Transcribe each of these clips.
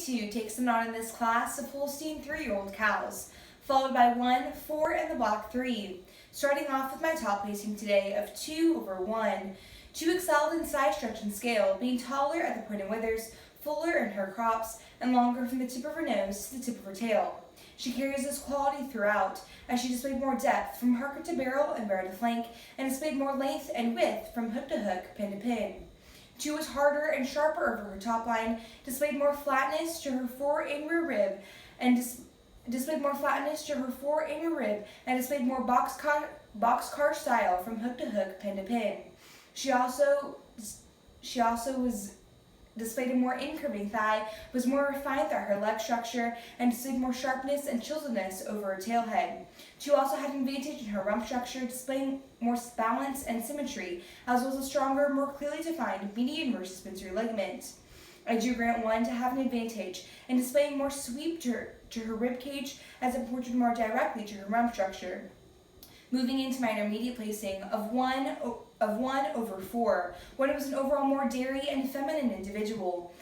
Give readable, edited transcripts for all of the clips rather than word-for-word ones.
GDJAT17 takes the nod in this class of Holstein 3-year-old cows, followed by 1, 4, and the block 3. Starting off with my top placing today of 2/1. 2 excelled in size, stretch, and scale, being taller at the point of withers, fuller in her crops, and longer from the tip of her nose to the tip of her tail. She carries this quality throughout, as she displayed more depth from harker to barrel and barrel to flank, and displayed more length and width from hook to hook, pin to pin. 2 was harder and sharper over her top line, displayed more flatness to her fore and rear rib, and displayed more boxcar style from hook to hook, pin to pin. She also displayed a more incurving thigh, was more refined throughout her leg structure, and displayed more sharpness and chilliness over her tail head. She also had an advantage in her rump structure, displaying more balance and symmetry, as well as a stronger, more clearly defined median versus sensory ligament. I do grant 1 to have an advantage in displaying more sweep to her rib cage, as it pointed more directly to her rump structure. Moving into my intermediate placing of 1/4. 1 was an overall more dairy and feminine individual,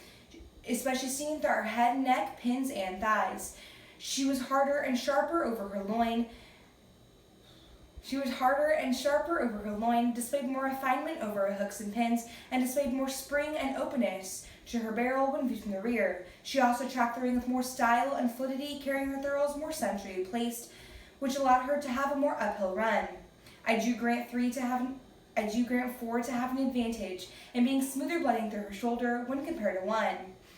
especially seen through her head, neck, pins, and thighs. She was harder and sharper over her loin. Displayed more refinement over her hooks and pins, and displayed more spring and openness to her barrel when viewed from the rear. She also tracked the ring with more style and fluidity, carrying her thurls more centrally placed, which allowed her to have a more uphill run. I do grant 4 to have an advantage in being smoother blooding through her shoulder when compared to 1.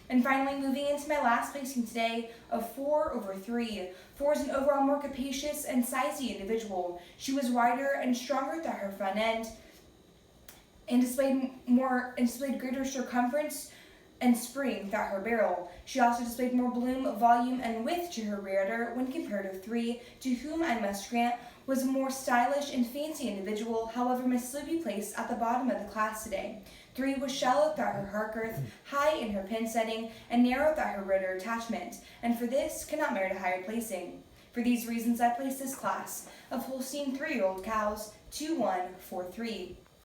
And finally, moving into my last placing today of 4/3. 4 is an overall more capacious and sizey individual. She was wider and stronger throughout her front end, and displayed greater circumference and spring throughout her barrel. She also displayed more bloom, volume, and width to her rear udder when compared to 3, to whom I must grant was a more stylish and fancy individual, however must still be placed at the bottom of the class today. 3 was shallow throughout her hark girth, high in her pin setting, and narrow throughout her rudder attachment, and for this cannot merit a higher placing. For these reasons I place this class of Holstein 3-year-old cows 2-1-4-3.